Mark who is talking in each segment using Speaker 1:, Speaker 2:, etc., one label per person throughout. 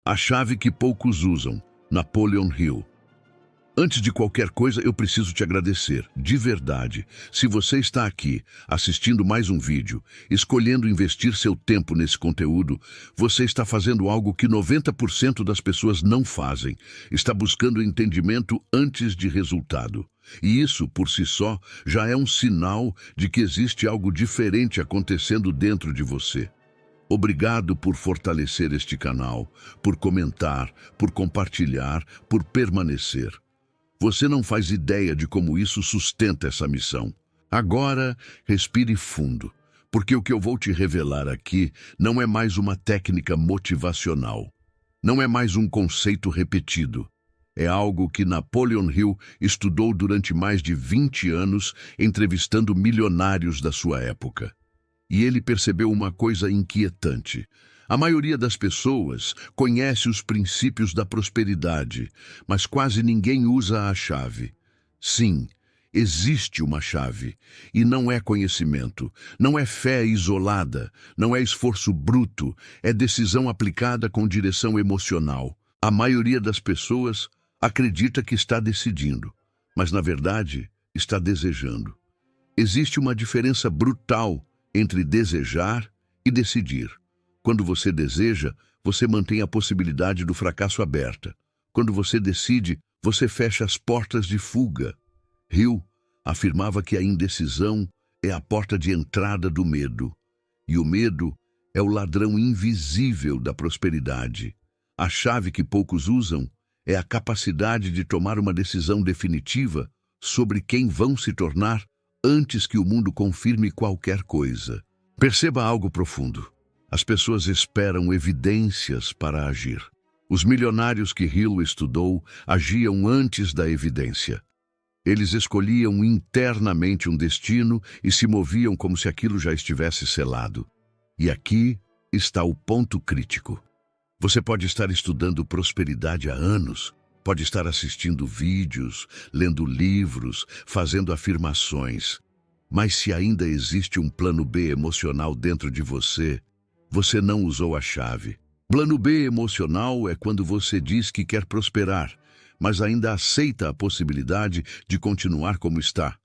Speaker 1: A chave que poucos usam, Napoleon Hill. Antes de qualquer coisa, eu preciso te agradecer, de verdade. Se você está aqui, assistindo mais um vídeo, escolhendo investir seu tempo nesse conteúdo, você está fazendo algo que 90% das pessoas não fazem. Está buscando entendimento antes de resultado. E isso, por si só, já é um sinal de que existe algo diferente acontecendo dentro de você. Obrigado por fortalecer este canal, por comentar, por compartilhar, por permanecer. Você não faz ideia de como isso sustenta essa missão. Agora, respire fundo, porque o que eu vou te revelar aqui não é mais uma técnica motivacional. Não é mais um conceito repetido. É algo que Napoleon Hill estudou durante mais de 20 anos, entrevistando milionários da sua época. E ele percebeu uma coisa inquietante. A maioria das pessoas conhece os princípios da prosperidade, mas quase ninguém usa a chave. Sim, existe uma chave, e não é conhecimento, não é fé isolada, não é esforço bruto, é decisão aplicada com direção emocional. A maioria das pessoas acredita que está decidindo, mas na verdade está desejando. Existe uma diferença brutal entre desejar e decidir. Quando você deseja, você mantém a possibilidade do fracasso aberta. Quando você decide, você fecha as portas de fuga. Hill afirmava que a indecisão é a porta de entrada do medo. E o medo é o ladrão invisível da prosperidade. A chave que poucos usam é a capacidade de tomar uma decisão definitiva sobre quem vão se tornar antes que o mundo confirme qualquer coisa. Perceba algo profundo. As pessoas esperam evidências para agir. Os milionários que Hill estudou agiam antes da evidência. Eles escolhiam internamente um destino e se moviam como se aquilo já estivesse selado. E aqui está o ponto crítico. Você pode estar estudando prosperidade há anos, pode estar assistindo vídeos, lendo livros, fazendo afirmações. Mas se ainda existe um plano B emocional dentro de você, você não usou a chave. Plano B emocional é quando você diz que quer prosperar, mas ainda aceita a possibilidade de continuar como está.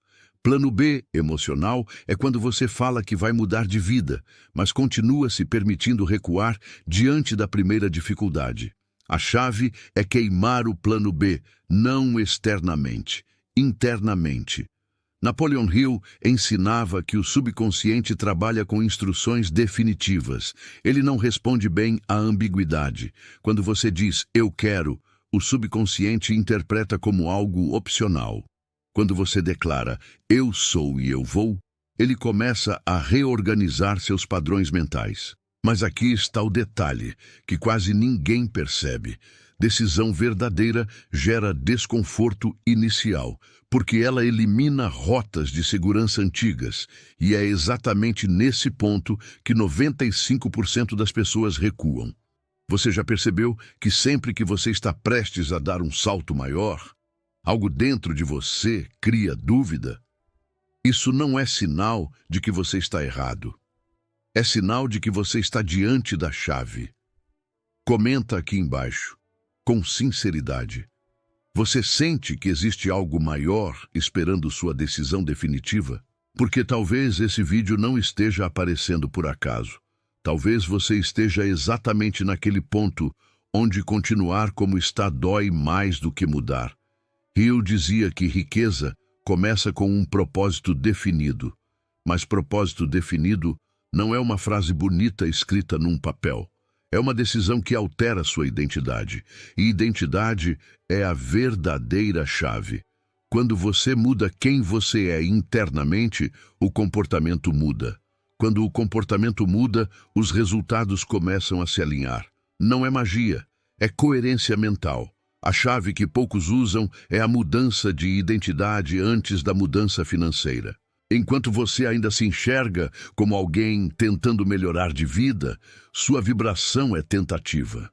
Speaker 1: Plano B emocional é quando você fala que vai mudar de vida, mas continua se permitindo recuar diante da primeira dificuldade. A chave é queimar o plano B, não externamente, internamente. Napoleon Hill ensinava que o subconsciente trabalha com instruções definitivas. Ele não responde bem à ambiguidade. Quando você diz "eu quero", o subconsciente interpreta como algo opcional. Quando você declara "eu sou e eu vou", ele começa a reorganizar seus padrões mentais. Mas aqui está o detalhe, que quase ninguém percebe. Decisão verdadeira gera desconforto inicial, porque ela elimina rotas de segurança antigas, e é exatamente nesse ponto que 95% das pessoas recuam. Você já percebeu que sempre que você está prestes a dar um salto maior, algo dentro de você cria dúvida? Isso não é sinal de que você está errado. É sinal de que você está diante da chave. Comenta aqui embaixo, com sinceridade. Você sente que existe algo maior esperando sua decisão definitiva? Porque talvez esse vídeo não esteja aparecendo por acaso. Talvez você esteja exatamente naquele ponto onde continuar como está dói mais do que mudar. Hill dizia que riqueza começa com um propósito definido. Mas propósito definido não é uma frase bonita escrita num papel. É uma decisão que altera sua identidade. E identidade é a verdadeira chave. Quando você muda quem você é internamente, o comportamento muda. Quando o comportamento muda, os resultados começam a se alinhar. Não é magia, é coerência mental. A chave que poucos usam é a mudança de identidade antes da mudança financeira. Enquanto você ainda se enxerga como alguém tentando melhorar de vida, sua vibração é tentativa.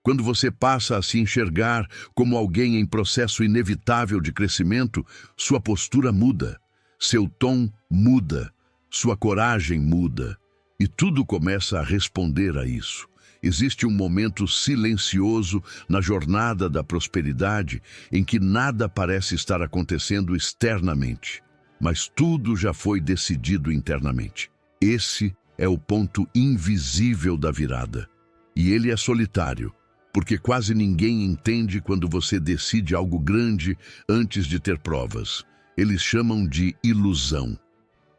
Speaker 1: Quando você passa a se enxergar como alguém em processo inevitável de crescimento, sua postura muda, seu tom muda, sua coragem muda, e tudo começa a responder a isso. Existe um momento silencioso na jornada da prosperidade em que nada parece estar acontecendo externamente, mas tudo já foi decidido internamente. Esse é o ponto invisível da virada. E ele é solitário, porque quase ninguém entende quando você decide algo grande antes de ter provas. Eles chamam de ilusão,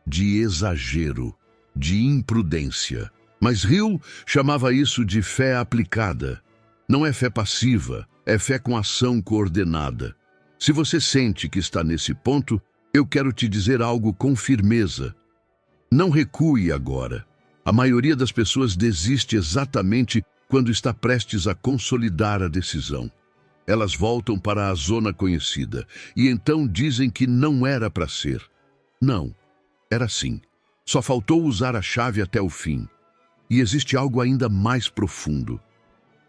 Speaker 1: de exagero, de imprudência. Mas Hill chamava isso de fé aplicada. Não é fé passiva, é fé com ação coordenada. Se você sente que está nesse ponto, eu quero te dizer algo com firmeza. Não recue agora. A maioria das pessoas desiste exatamente quando está prestes a consolidar a decisão. Elas voltam para a zona conhecida e então dizem que não era para ser. Não, era assim. Só faltou usar a chave até o fim. E existe algo ainda mais profundo.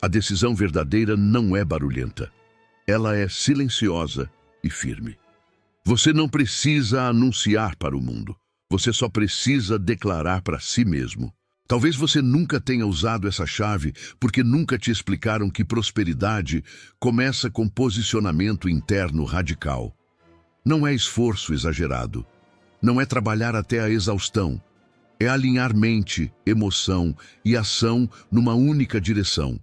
Speaker 1: A decisão verdadeira não é barulhenta. Ela é silenciosa e firme. Você não precisa anunciar para o mundo. Você só precisa declarar para si mesmo. Talvez você nunca tenha usado essa chave porque nunca te explicaram que prosperidade começa com posicionamento interno radical. Não é esforço exagerado. Não é trabalhar até a exaustão. É alinhar mente, emoção e ação numa única direção.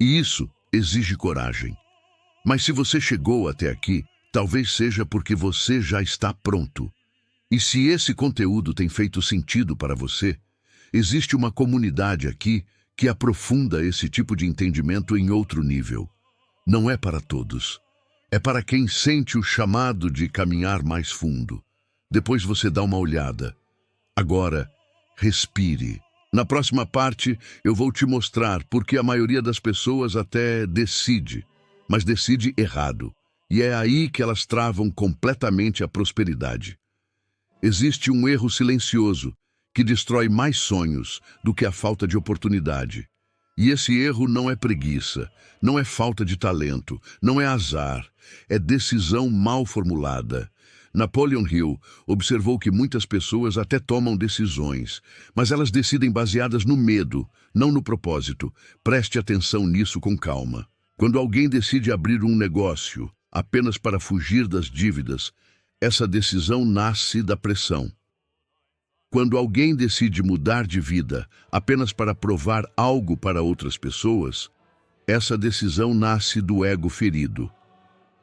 Speaker 1: E isso exige coragem. Mas se você chegou até aqui, talvez seja porque você já está pronto. E se esse conteúdo tem feito sentido para você, existe uma comunidade aqui que aprofunda esse tipo de entendimento em outro nível. Não é para todos. É para quem sente o chamado de caminhar mais fundo. Depois você dá uma olhada. Agora, respire. Na próxima parte, eu vou te mostrar porque a maioria das pessoas até decide, mas decide errado. E é aí que elas travam completamente a prosperidade. Existe um erro silencioso que destrói mais sonhos do que a falta de oportunidade. E esse erro não é preguiça, não é falta de talento, não é azar, é decisão mal formulada. Napoleon Hill observou que muitas pessoas até tomam decisões, mas elas decidem baseadas no medo, não no propósito. Preste atenção nisso com calma. Quando alguém decide abrir um negócio apenas para fugir das dívidas, essa decisão nasce da pressão. Quando alguém decide mudar de vida apenas para provar algo para outras pessoas, essa decisão nasce do ego ferido.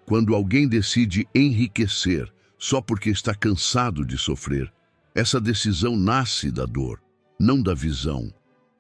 Speaker 1: Quando alguém decide enriquecer só porque está cansado de sofrer, essa decisão nasce da dor, não da visão.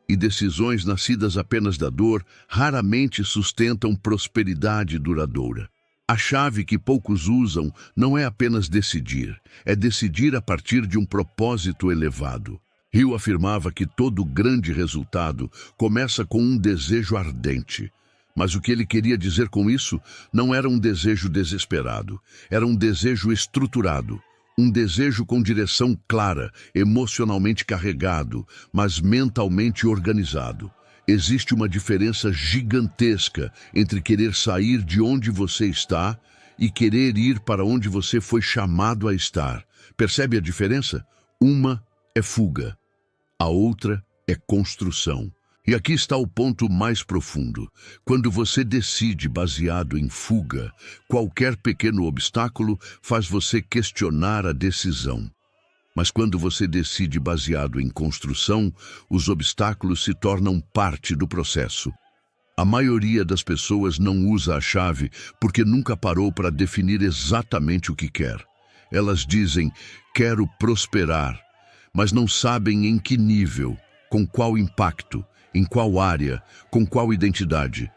Speaker 1: E decisões nascidas apenas da dor raramente sustentam prosperidade duradoura. A chave que poucos usam não é apenas decidir, é decidir a partir de um propósito elevado. Hill afirmava que todo grande resultado começa com um desejo ardente. Mas o que ele queria dizer com isso não era um desejo desesperado, era um desejo estruturado, um desejo com direção clara, emocionalmente carregado, mas mentalmente organizado. Existe uma diferença gigantesca entre querer sair de onde você está e querer ir para onde você foi chamado a estar. Percebe a diferença? Uma é fuga, a outra é construção. E aqui está o ponto mais profundo. Quando você decide baseado em fuga, qualquer pequeno obstáculo faz você questionar a decisão. Mas quando você decide baseado em construção, os obstáculos se tornam parte do processo. A maioria das pessoas não usa a chave porque nunca parou para definir exatamente o que quer. Elas dizem, quero prosperar, mas não sabem em que nível, com qual impacto, em qual área, com qual identidade.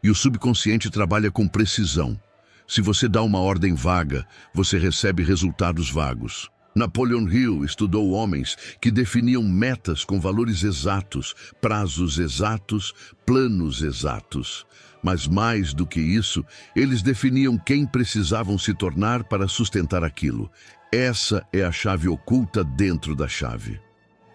Speaker 1: E o subconsciente trabalha com precisão. Se você dá uma ordem vaga, você recebe resultados vagos. Napoleon Hill estudou homens que definiam metas com valores exatos, prazos exatos, planos exatos. Mas mais do que isso, eles definiam quem precisavam se tornar para sustentar aquilo. Essa é a chave oculta dentro da chave.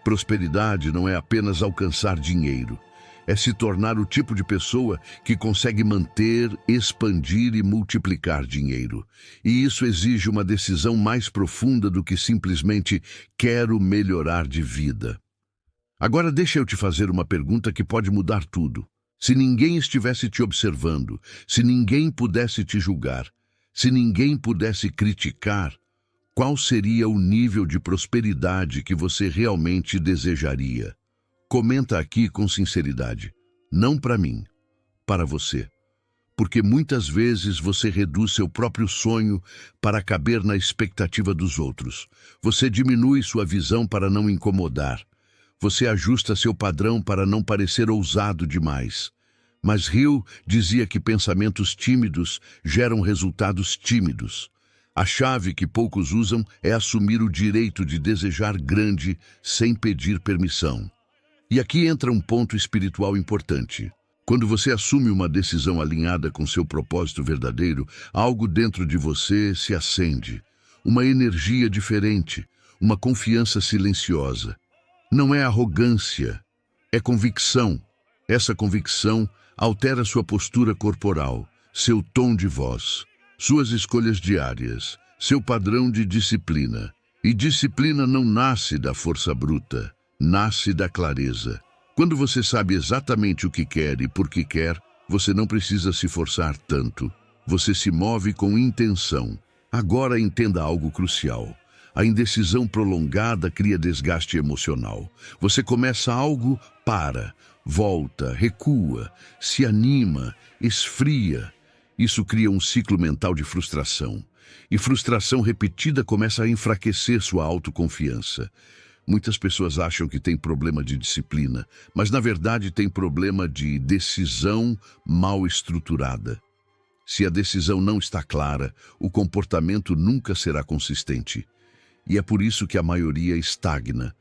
Speaker 1: Prosperidade não é apenas alcançar dinheiro. É se tornar o tipo de pessoa que consegue manter, expandir e multiplicar dinheiro. E isso exige uma decisão mais profunda do que simplesmente quero melhorar de vida. Agora deixa eu te fazer uma pergunta que pode mudar tudo. Se ninguém estivesse te observando, se ninguém pudesse te julgar, se ninguém pudesse criticar, qual seria o nível de prosperidade que você realmente desejaria? Comenta aqui com sinceridade. Não para mim, para você. Porque muitas vezes você reduz seu próprio sonho para caber na expectativa dos outros. Você diminui sua visão para não incomodar. Você ajusta seu padrão para não parecer ousado demais. Mas Hill dizia que pensamentos tímidos geram resultados tímidos. A chave que poucos usam é assumir o direito de desejar grande sem pedir permissão. E aqui entra um ponto espiritual importante. Quando você assume uma decisão alinhada com seu propósito verdadeiro, algo dentro de você se acende. Uma energia diferente, uma confiança silenciosa. Não é arrogância, é convicção. Essa convicção altera sua postura corporal, seu tom de voz, suas escolhas diárias, seu padrão de disciplina. E disciplina não nasce da força bruta, nasce da clareza. Quando você sabe exatamente o que quer e por que quer, você não precisa se forçar tanto. Você se move com intenção. Agora entenda algo crucial. A indecisão prolongada cria desgaste emocional. Você começa algo, para, volta, recua, se anima, esfria. Isso cria um ciclo mental de frustração. E frustração repetida começa a enfraquecer sua autoconfiança. Muitas pessoas acham que tem problema de disciplina, mas na verdade tem problema de decisão mal estruturada. Se a decisão não está clara, o comportamento nunca será consistente. E é por isso que a maioria estagna,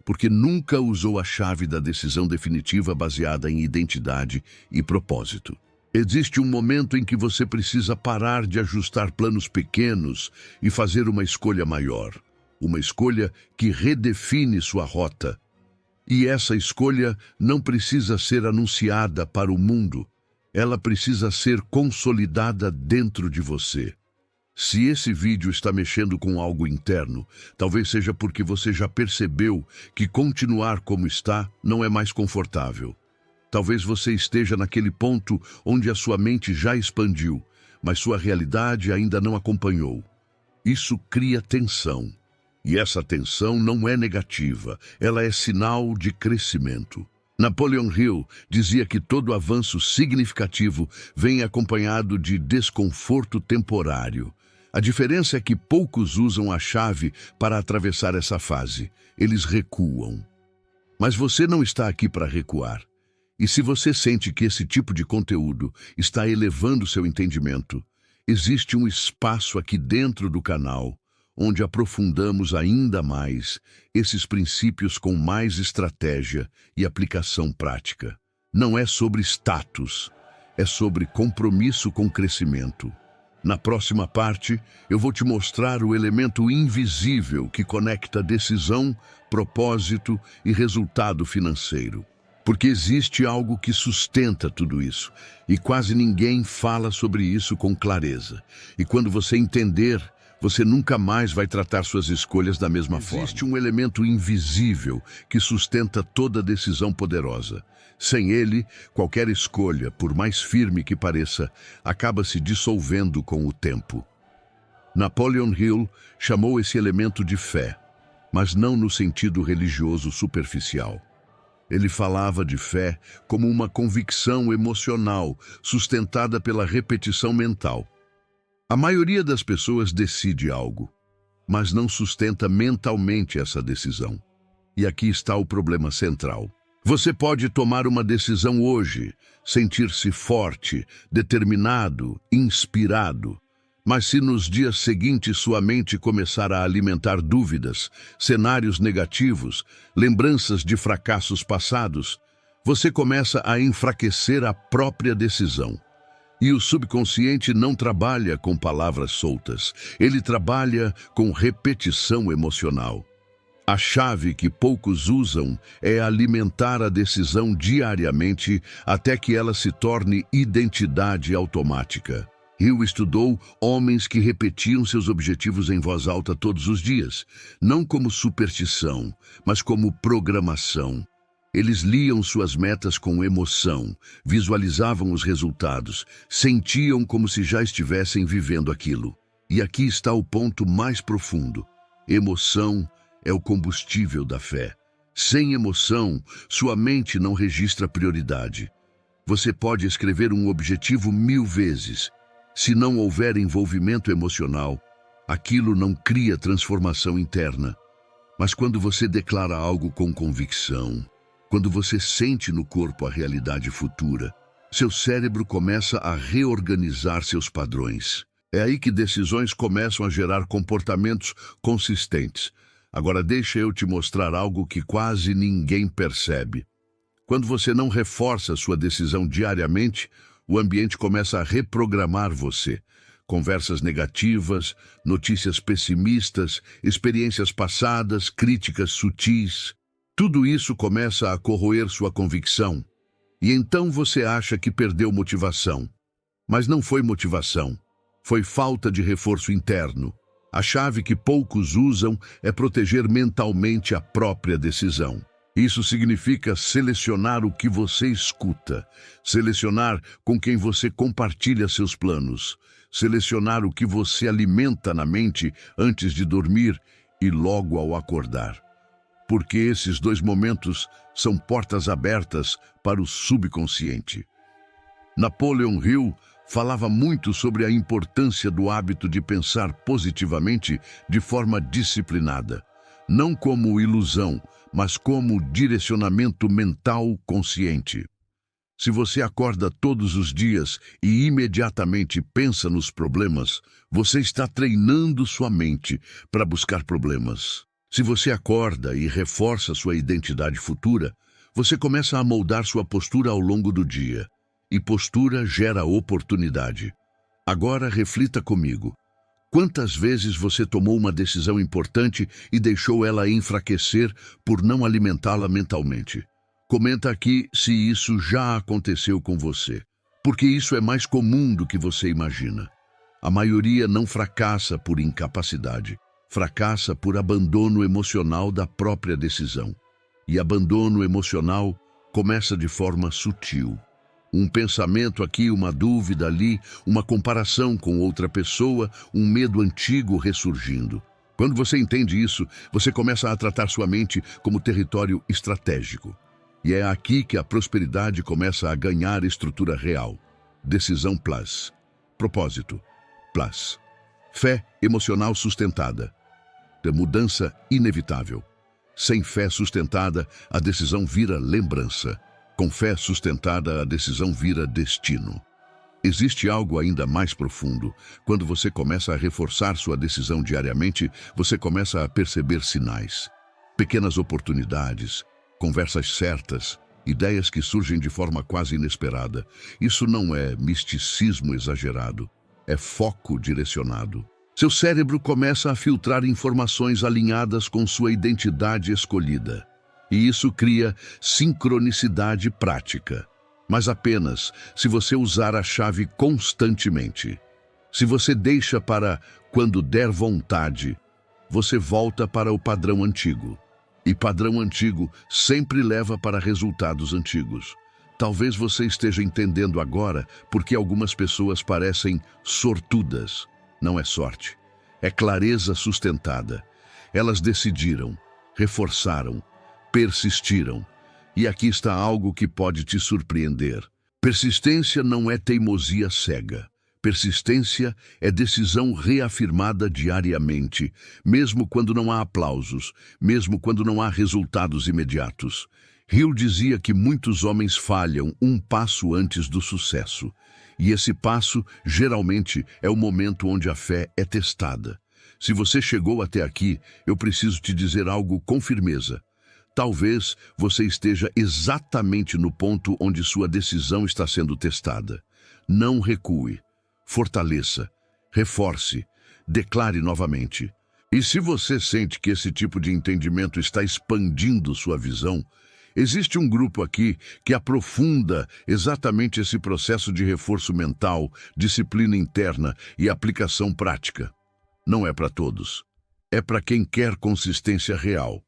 Speaker 1: porque nunca usou a chave da decisão definitiva baseada em identidade e propósito. Existe um momento em que você precisa parar de ajustar planos pequenos e fazer uma escolha maior. Uma escolha que redefine sua rota. E essa escolha não precisa ser anunciada para o mundo. Ela precisa ser consolidada dentro de você. Se esse vídeo está mexendo com algo interno, talvez seja porque você já percebeu que continuar como está não é mais confortável. Talvez você esteja naquele ponto onde a sua mente já expandiu, mas sua realidade ainda não acompanhou. Isso cria tensão. E essa tensão não é negativa, ela é sinal de crescimento. Napoleon Hill dizia que todo avanço significativo vem acompanhado de desconforto temporário. A diferença é que poucos usam a chave para atravessar essa fase. Eles recuam. Mas você não está aqui para recuar. E se você sente que esse tipo de conteúdo está elevando seu entendimento, existe um espaço aqui dentro do canal onde aprofundamos ainda mais esses princípios com mais estratégia e aplicação prática. Não é sobre status, é sobre compromisso com crescimento. Na próxima parte, eu vou te mostrar o elemento invisível que conecta decisão, propósito e resultado financeiro. Porque existe algo que sustenta tudo isso, e quase ninguém fala sobre isso com clareza. E quando você entender, você nunca mais vai tratar suas escolhas da mesma forma. Existe um elemento invisível que sustenta toda decisão poderosa. Sem ele, qualquer escolha, por mais firme que pareça, acaba se dissolvendo com o tempo. Napoleon Hill chamou esse elemento de fé, mas não no sentido religioso superficial. Ele falava de fé como uma convicção emocional sustentada pela repetição mental. A maioria das pessoas decide algo, mas não sustenta mentalmente essa decisão. E aqui está o problema central. Você pode tomar uma decisão hoje, sentir-se forte, determinado, inspirado. Mas se nos dias seguintes sua mente começar a alimentar dúvidas, cenários negativos, lembranças de fracassos passados, você começa a enfraquecer a própria decisão. E o subconsciente não trabalha com palavras soltas, ele trabalha com repetição emocional. A chave que poucos usam é alimentar a decisão diariamente até que ela se torne identidade automática. Hill estudou homens que repetiam seus objetivos em voz alta todos os dias, não como superstição, mas como programação. Eles liam suas metas com emoção, visualizavam os resultados, sentiam como se já estivessem vivendo aquilo. E aqui está o ponto mais profundo. Emoção é o combustível da fé. Sem emoção, sua mente não registra prioridade. Você pode escrever um objetivo 1000 vezes. Se não houver envolvimento emocional, aquilo não cria transformação interna. Mas quando você declara algo com convicção, quando você sente no corpo a realidade futura, seu cérebro começa a reorganizar seus padrões. É aí que decisões começam a gerar comportamentos consistentes. Agora deixa eu te mostrar algo que quase ninguém percebe. Quando você não reforça sua decisão diariamente, o ambiente começa a reprogramar você. Conversas negativas, notícias pessimistas, experiências passadas, críticas sutis. Tudo isso começa a corroer sua convicção. E então você acha que perdeu motivação. Mas não foi motivação. Foi falta de reforço interno. A chave que poucos usam é proteger mentalmente a própria decisão. Isso significa selecionar o que você escuta, selecionar com quem você compartilha seus planos, selecionar o que você alimenta na mente antes de dormir e logo ao acordar. Porque esses dois momentos são portas abertas para o subconsciente. Napoleon Hill falava muito sobre a importância do hábito de pensar positivamente de forma disciplinada, não como ilusão, mas como direcionamento mental consciente. Se você acorda todos os dias e imediatamente pensa nos problemas, você está treinando sua mente para buscar problemas. Se você acorda e reforça sua identidade futura, você começa a moldar sua postura ao longo do dia. E postura gera oportunidade. Agora reflita comigo. Quantas vezes você tomou uma decisão importante e deixou ela enfraquecer por não alimentá-la mentalmente? Comenta aqui se isso já aconteceu com você, porque isso é mais comum do que você imagina. A maioria não fracassa por incapacidade, fracassa por abandono emocional da própria decisão. E abandono emocional começa de forma sutil. Um pensamento aqui, uma dúvida ali, uma comparação com outra pessoa, um medo antigo ressurgindo. Quando você entende isso, você começa a tratar sua mente como território estratégico. E é aqui que a prosperidade começa a ganhar estrutura real. Decisão plus. Propósito plus. Fé emocional sustentada. De mudança inevitável. Sem fé sustentada, a decisão vira lembrança. Com fé sustentada, a decisão vira destino. Existe algo ainda mais profundo. Quando você começa a reforçar sua decisão diariamente, você começa a perceber sinais. Pequenas oportunidades, conversas certas, ideias que surgem de forma quase inesperada. Isso não é misticismo exagerado, é foco direcionado. Seu cérebro começa a filtrar informações alinhadas com sua identidade escolhida. E isso cria sincronicidade prática, mas apenas se você usar a chave constantemente. Se você deixa para quando der vontade, você volta para o padrão antigo. E padrão antigo sempre leva para resultados antigos. Talvez você esteja entendendo agora porque algumas pessoas parecem sortudas. Não é sorte, é clareza sustentada. Elas decidiram, reforçaram, persistiram. E aqui está algo que pode te surpreender. Persistência não é teimosia cega. Persistência é decisão reafirmada diariamente, mesmo quando não há aplausos, mesmo quando não há resultados imediatos. Hill dizia que muitos homens falham um passo antes do sucesso. E esse passo, geralmente, é o momento onde a fé é testada. Se você chegou até aqui, eu preciso te dizer algo com firmeza. Talvez você esteja exatamente no ponto onde sua decisão está sendo testada. Não recue. Fortaleça. Reforce. Declare novamente. E se você sente que esse tipo de entendimento está expandindo sua visão, existe um grupo aqui que aprofunda exatamente esse processo de reforço mental, disciplina interna e aplicação prática. Não é para todos. É para quem quer consistência real.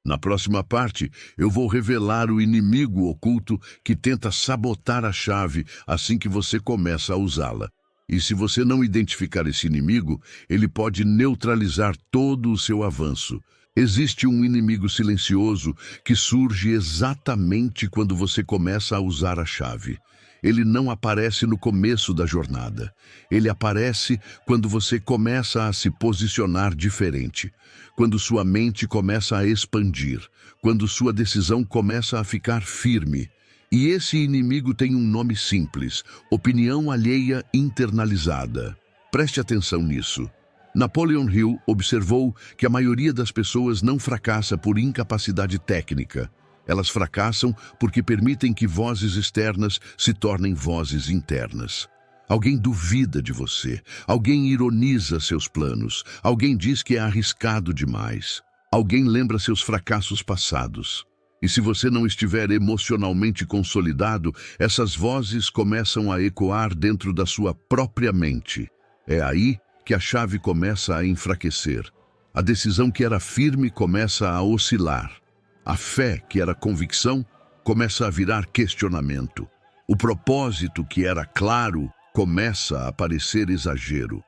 Speaker 1: Na próxima parte, eu vou revelar o inimigo oculto que tenta sabotar a chave assim que você começa a usá-la. E se você não identificar esse inimigo, ele pode neutralizar todo o seu avanço. Existe um inimigo silencioso que surge exatamente quando você começa a usar a chave. Ele não aparece no começo da jornada. Ele aparece quando você começa a se posicionar diferente, quando sua mente começa a expandir, quando sua decisão começa a ficar firme. E esse inimigo tem um nome simples: opinião alheia internalizada. Preste atenção nisso. Napoleon Hill observou que a maioria das pessoas não fracassa por incapacidade técnica. Elas fracassam porque permitem que vozes externas se tornem vozes internas. Alguém duvida de você, alguém ironiza seus planos, alguém diz que é arriscado demais, alguém lembra seus fracassos passados. E se você não estiver emocionalmente consolidado, essas vozes começam a ecoar dentro da sua própria mente. É aí que a chave começa a enfraquecer. A decisão que era firme começa a oscilar. A fé, que era convicção, começa a virar questionamento. O propósito, que era claro, começa a parecer exagero.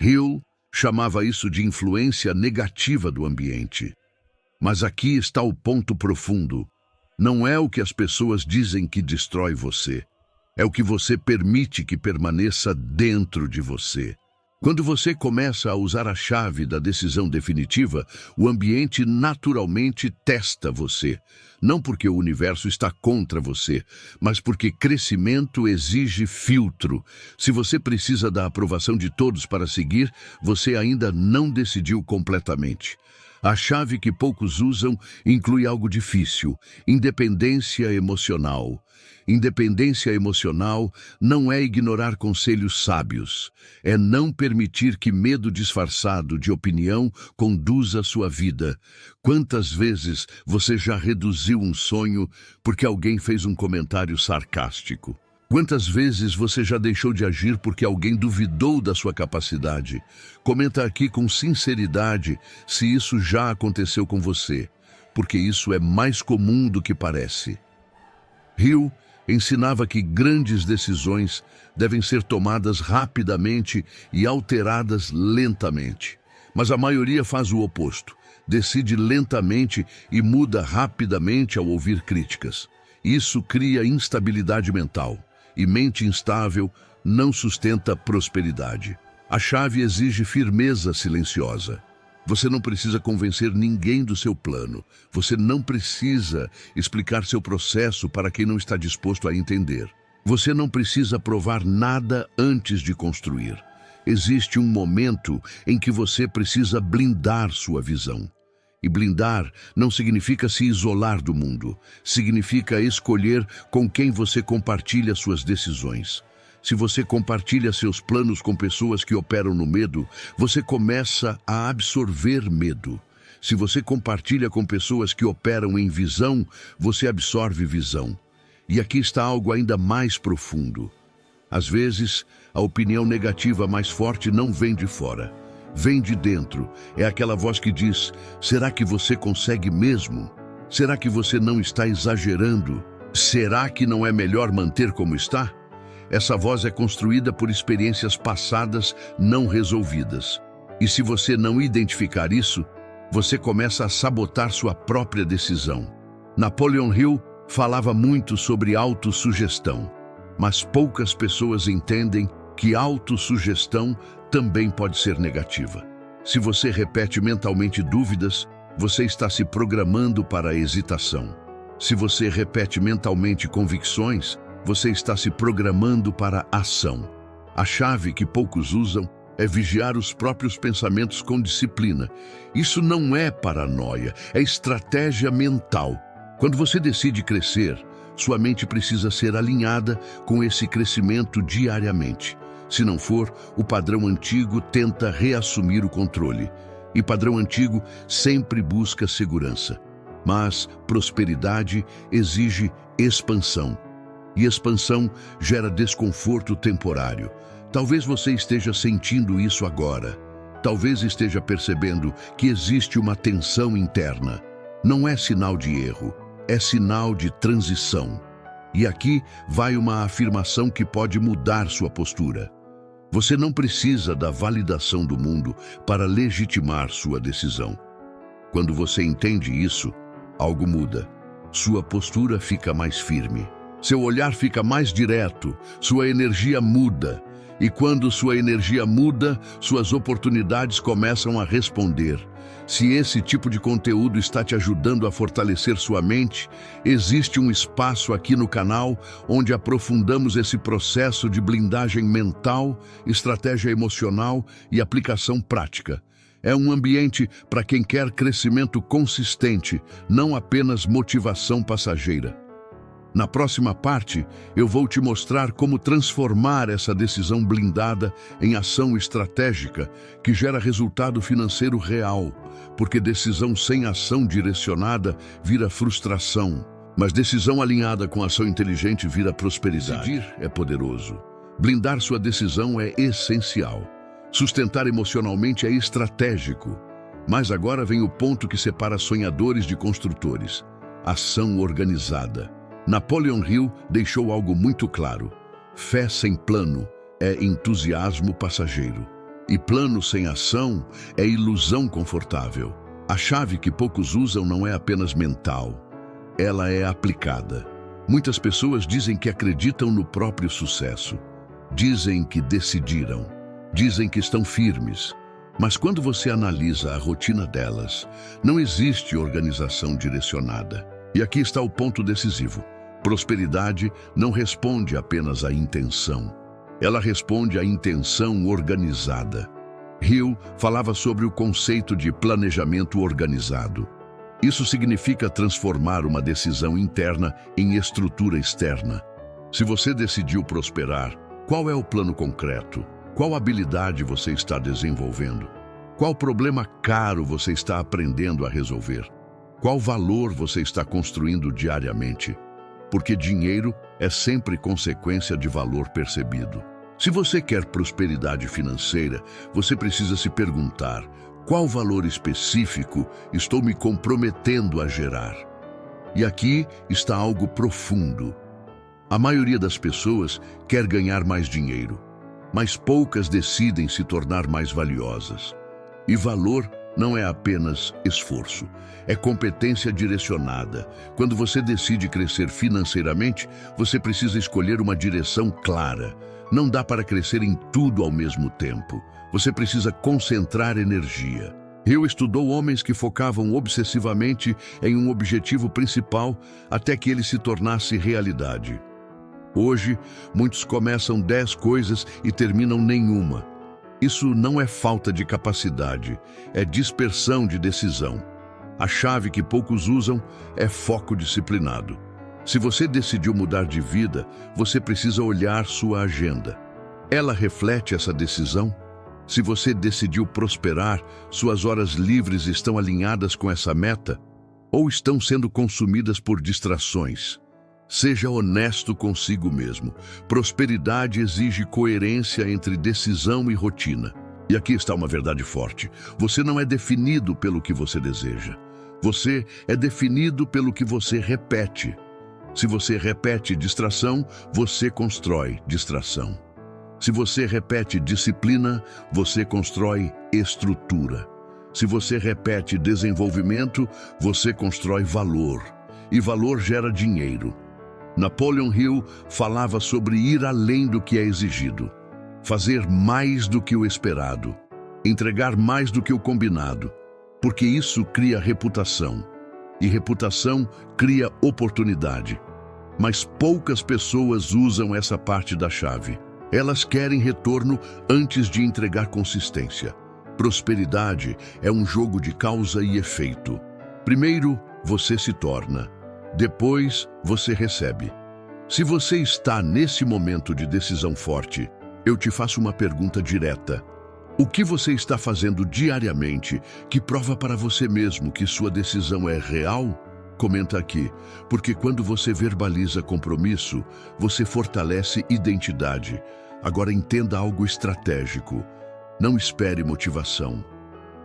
Speaker 1: Hill chamava isso de influência negativa do ambiente. Mas aqui está o ponto profundo. Não é o que as pessoas dizem que destrói você. É o que você permite que permaneça dentro de você. Quando você começa a usar a chave da decisão definitiva, o ambiente naturalmente testa você. Não porque o universo está contra você, mas porque crescimento exige filtro. Se você precisa da aprovação de todos para seguir, você ainda não decidiu completamente. A chave que poucos usam inclui algo difícil: independência emocional. Independência emocional não é ignorar conselhos sábios, é não permitir que medo disfarçado de opinião conduza a sua vida. Quantas vezes você já reduziu um sonho porque alguém fez um comentário sarcástico? Quantas vezes você já deixou de agir porque alguém duvidou da sua capacidade? Comenta aqui com sinceridade se isso já aconteceu com você, porque isso é mais comum do que parece. Hill ensinava que grandes decisões devem ser tomadas rapidamente e alteradas lentamente. Mas a maioria faz o oposto. Decide lentamente e muda rapidamente ao ouvir críticas. Isso cria instabilidade mental. E mente instável não sustenta prosperidade. A chave exige firmeza silenciosa. Você não precisa convencer ninguém do seu plano. Você não precisa explicar seu processo para quem não está disposto a entender. Você não precisa provar nada antes de construir. Existe um momento em que você precisa blindar sua visão. E blindar não significa se isolar do mundo. Significa escolher com quem você compartilha suas decisões. Se você compartilha seus planos com pessoas que operam no medo, você começa a absorver medo. Se você compartilha com pessoas que operam em visão, você absorve visão. E aqui está algo ainda mais profundo. Às vezes, a opinião negativa mais forte não vem de fora. Vem de dentro. É aquela voz que diz: será que você consegue mesmo? Será que você não está exagerando? Será que não é melhor manter como está? Essa voz é construída por experiências passadas não resolvidas. E se você não identificar isso, você começa a sabotar sua própria decisão. Napoleon Hill falava muito sobre autossugestão, mas poucas pessoas entendem que autossugestão também pode ser negativa. Se você repete mentalmente dúvidas, você está se programando para a hesitação. Se você repete mentalmente convicções, você está se programando para a ação. A chave que poucos usam é vigiar os próprios pensamentos com disciplina. Isso não é paranoia, é estratégia mental. Quando você decide crescer, sua mente precisa ser alinhada com esse crescimento diariamente. Se não for, o padrão antigo tenta reassumir o controle. E padrão antigo sempre busca segurança. Mas prosperidade exige expansão. E expansão gera desconforto temporário. Talvez você esteja sentindo isso agora. Talvez esteja percebendo que existe uma tensão interna. Não é sinal de erro, é sinal de transição. E aqui vai uma afirmação que pode mudar sua postura. Você não precisa da validação do mundo para legitimar sua decisão. Quando você entende isso, algo muda. Sua postura fica mais firme. Seu olhar fica mais direto, sua energia muda. E quando sua energia muda, suas oportunidades começam a responder. Se esse tipo de conteúdo está te ajudando a fortalecer sua mente, existe um espaço aqui no canal onde aprofundamos esse processo de blindagem mental, estratégia emocional e aplicação prática. É um ambiente para quem quer crescimento consistente, não apenas motivação passageira. Na próxima parte, eu vou te mostrar como transformar essa decisão blindada em ação estratégica que gera resultado financeiro real, porque decisão sem ação direcionada vira frustração, mas decisão alinhada com ação inteligente vira prosperidade. Decidir é poderoso. Blindar sua decisão é essencial. Sustentar emocionalmente é estratégico. Mas agora vem o ponto que separa sonhadores de construtores: ação organizada. Napoleon Hill deixou algo muito claro: fé sem plano é entusiasmo passageiro, e plano sem ação é ilusão confortável. A chave que poucos usam não é apenas mental, ela é aplicada. Muitas pessoas dizem que acreditam no próprio sucesso, dizem que decidiram, dizem que estão firmes, mas quando você analisa a rotina delas, não existe organização direcionada. E aqui está o ponto decisivo: prosperidade não responde apenas à intenção, ela responde à intenção organizada. Hill falava sobre o conceito de planejamento organizado. Isso significa transformar uma decisão interna em estrutura externa. Se você decidiu prosperar, qual é o plano concreto? Qual habilidade você está desenvolvendo? Qual problema caro você está aprendendo a resolver? Qual valor você está construindo diariamente? Porque dinheiro é sempre consequência de valor percebido. Se você quer prosperidade financeira, você precisa se perguntar: qual valor específico estou me comprometendo a gerar? E aqui está algo profundo. A maioria das pessoas quer ganhar mais dinheiro, mas poucas decidem se tornar mais valiosas. E valor não é apenas esforço, é competência direcionada. Quando você decide crescer financeiramente, você precisa escolher uma direção clara. Não dá para crescer em tudo ao mesmo tempo. Você precisa concentrar energia. Hill estudou homens que focavam obsessivamente em um objetivo principal até que ele se tornasse realidade. Hoje, muitos começam 10 coisas e terminam nenhuma. Isso não é falta de capacidade, é dispersão de decisão. A chave que poucos usam é foco disciplinado. Se você decidiu mudar de vida, você precisa olhar sua agenda. Ela reflete essa decisão? Se você decidiu prosperar, suas horas livres estão alinhadas com essa meta? Ou estão sendo consumidas por distrações? Seja honesto consigo mesmo. Prosperidade exige coerência entre decisão e rotina. E aqui está uma verdade forte: você não é definido pelo que você deseja. Você é definido pelo que você repete. Se você repete distração, você constrói distração. Se você repete disciplina, você constrói estrutura. Se você repete desenvolvimento, você constrói valor. E valor gera dinheiro. Napoleon Hill falava sobre ir além do que é exigido, fazer mais do que o esperado, entregar mais do que o combinado, porque isso cria reputação. E reputação cria oportunidade. Mas poucas pessoas usam essa parte da chave. Elas querem retorno antes de entregar consistência. Prosperidade é um jogo de causa e efeito. Primeiro, você se torna. Depois, você recebe. Se você está nesse momento de decisão forte, eu te faço uma pergunta direta. O que você está fazendo diariamente que prova para você mesmo que sua decisão é real? Comenta aqui, porque quando você verbaliza compromisso, você fortalece identidade. Agora entenda algo estratégico. Não espere motivação.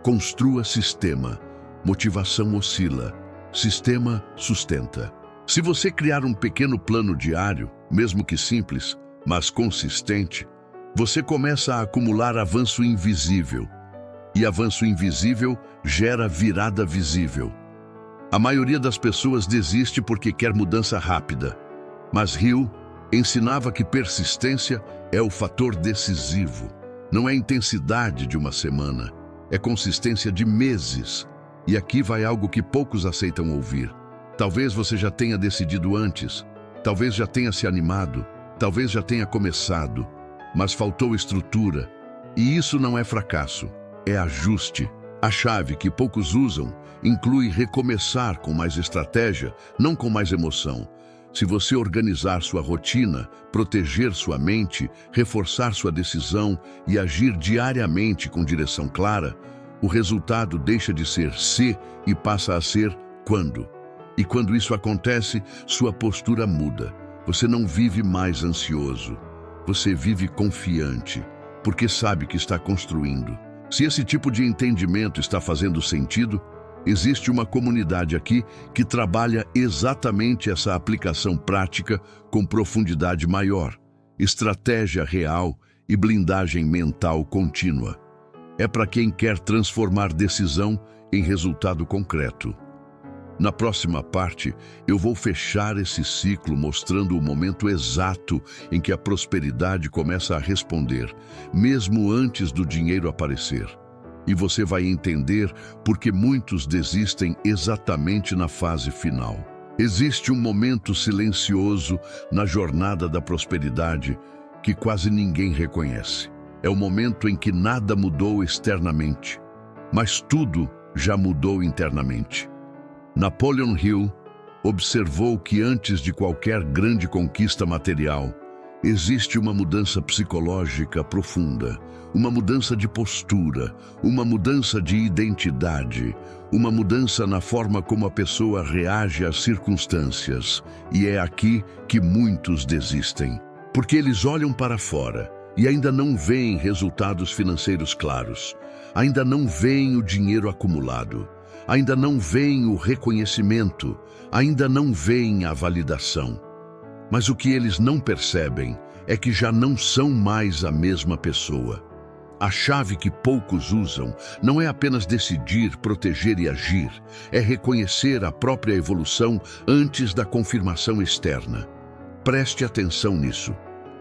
Speaker 1: Construa sistema. Motivação oscila. Sistema sustenta. Se você criar um pequeno plano diário, mesmo que simples, mas consistente, você começa a acumular avanço invisível. E avanço invisível gera virada visível. A maioria das pessoas desiste porque quer mudança rápida. Mas Hill ensinava que persistência é o fator decisivo. Não é intensidade de uma semana, é consistência de meses. E aqui vai algo que poucos aceitam ouvir. Talvez você já tenha decidido antes, talvez já tenha se animado, talvez já tenha começado, mas faltou estrutura. E isso não é fracasso, é ajuste. A chave que poucos usam inclui recomeçar com mais estratégia, não com mais emoção. Se você organizar sua rotina, proteger sua mente, reforçar sua decisão e agir diariamente com direção clara, o resultado deixa de ser se e passa a ser quando. E quando isso acontece, sua postura muda. Você não vive mais ansioso. Você vive confiante, porque sabe que está construindo. Se esse tipo de entendimento está fazendo sentido, existe uma comunidade aqui que trabalha exatamente essa aplicação prática com profundidade maior, estratégia real e blindagem mental contínua. É para quem quer transformar decisão em resultado concreto. Na próxima parte, eu vou fechar esse ciclo mostrando o momento exato em que a prosperidade começa a responder, mesmo antes do dinheiro aparecer. E você vai entender por que muitos desistem exatamente na fase final. Existe um momento silencioso na jornada da prosperidade que quase ninguém reconhece. É o momento em que nada mudou externamente, mas tudo já mudou internamente. Napoleon Hill observou que antes de qualquer grande conquista material, existe uma mudança psicológica profunda, uma mudança de postura, uma mudança de identidade, uma mudança na forma como a pessoa reage às circunstâncias. E é aqui que muitos desistem, porque eles olham para fora e ainda não veem resultados financeiros claros, ainda não veem o dinheiro acumulado, ainda não veem o reconhecimento, ainda não veem a validação. Mas o que eles não percebem é que já não são mais a mesma pessoa. A chave que poucos usam não é apenas decidir, proteger e agir, é reconhecer a própria evolução antes da confirmação externa. Preste atenção nisso.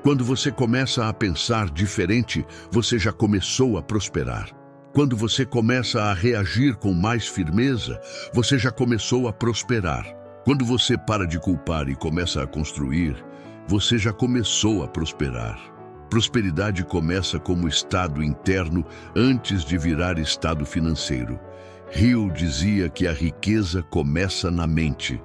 Speaker 1: Quando você começa a pensar diferente, você já começou a prosperar. Quando você começa a reagir com mais firmeza, você já começou a prosperar. Quando você para de culpar e começa a construir, você já começou a prosperar. Prosperidade começa como estado interno antes de virar estado financeiro. Hill dizia que a riqueza começa na mente,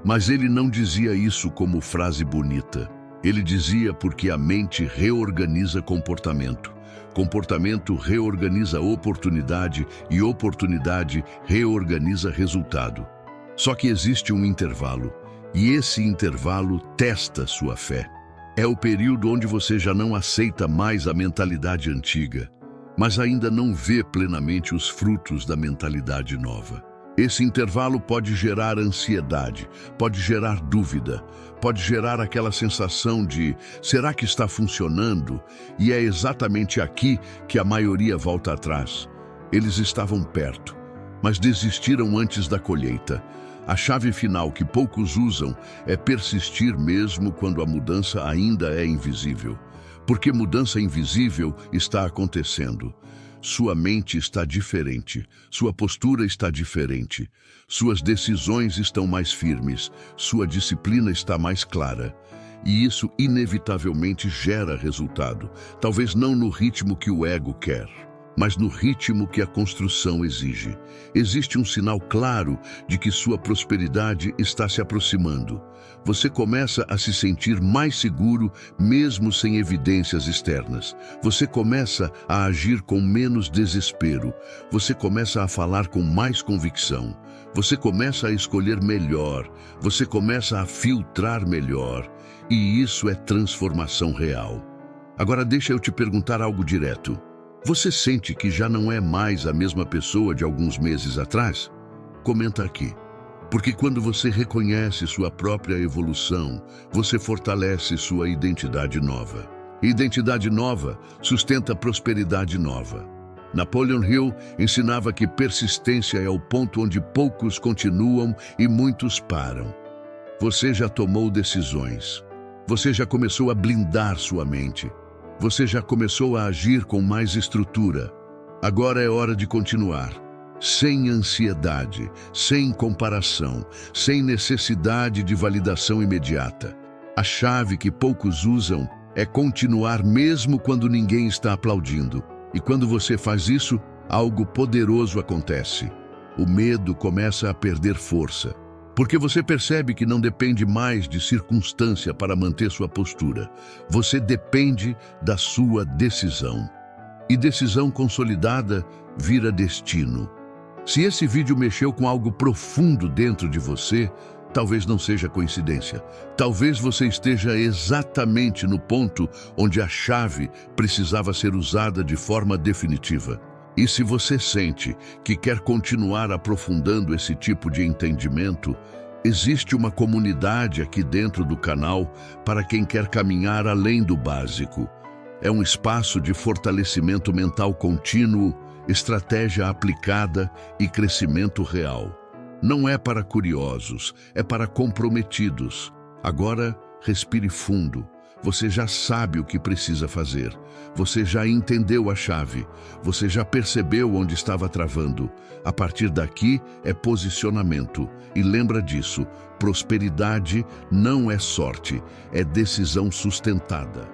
Speaker 1: mas ele não dizia isso como frase bonita. Ele dizia porque a mente reorganiza comportamento. Comportamento reorganiza oportunidade e oportunidade reorganiza resultado. Só que existe um intervalo, e esse intervalo testa sua fé. É o período onde você já não aceita mais a mentalidade antiga, mas ainda não vê plenamente os frutos da mentalidade nova. Esse intervalo pode gerar ansiedade, pode gerar dúvida, pode gerar aquela sensação de será que está funcionando? E é exatamente aqui que a maioria volta atrás. Eles estavam perto, mas desistiram antes da colheita. A chave final que poucos usam é persistir mesmo quando a mudança ainda é invisível. Porque mudança invisível está acontecendo. Sua mente está diferente, sua postura está diferente, suas decisões estão mais firmes, sua disciplina está mais clara. E isso inevitavelmente gera resultado, talvez não no ritmo que o ego quer, mas no ritmo que a construção exige. Existe um sinal claro de que sua prosperidade está se aproximando. Você começa a se sentir mais seguro, mesmo sem evidências externas. Você começa a agir com menos desespero. Você começa a falar com mais convicção. Você começa a escolher melhor. Você começa a filtrar melhor. E isso é transformação real. Agora deixa eu te perguntar algo direto. Você sente que já não é mais a mesma pessoa de alguns meses atrás? Comenta aqui. Porque quando você reconhece sua própria evolução, você fortalece sua identidade nova. E identidade nova sustenta prosperidade nova. Napoleon Hill ensinava que persistência é o ponto onde poucos continuam e muitos param. Você já tomou decisões. Você já começou a blindar sua mente. Você já começou a agir com mais estrutura. Agora é hora de continuar. Sem ansiedade, sem comparação, sem necessidade de validação imediata. A chave que poucos usam é continuar mesmo quando ninguém está aplaudindo. E quando você faz isso, algo poderoso acontece. O medo começa a perder força, porque você percebe que não depende mais de circunstância para manter sua postura. Você depende da sua decisão. E decisão consolidada vira destino. Se esse vídeo mexeu com algo profundo dentro de você, talvez não seja coincidência. Talvez você esteja exatamente no ponto onde a chave precisava ser usada de forma definitiva. E se você sente que quer continuar aprofundando esse tipo de entendimento, existe uma comunidade aqui dentro do canal para quem quer caminhar além do básico. É um espaço de fortalecimento mental contínuo, estratégia aplicada e crescimento real. Não é para curiosos, é para comprometidos. Agora, respire fundo. Você já sabe o que precisa fazer. Você já entendeu a chave. Você já percebeu onde estava travando. A partir daqui é posicionamento. E lembra disso, prosperidade não é sorte, é decisão sustentada.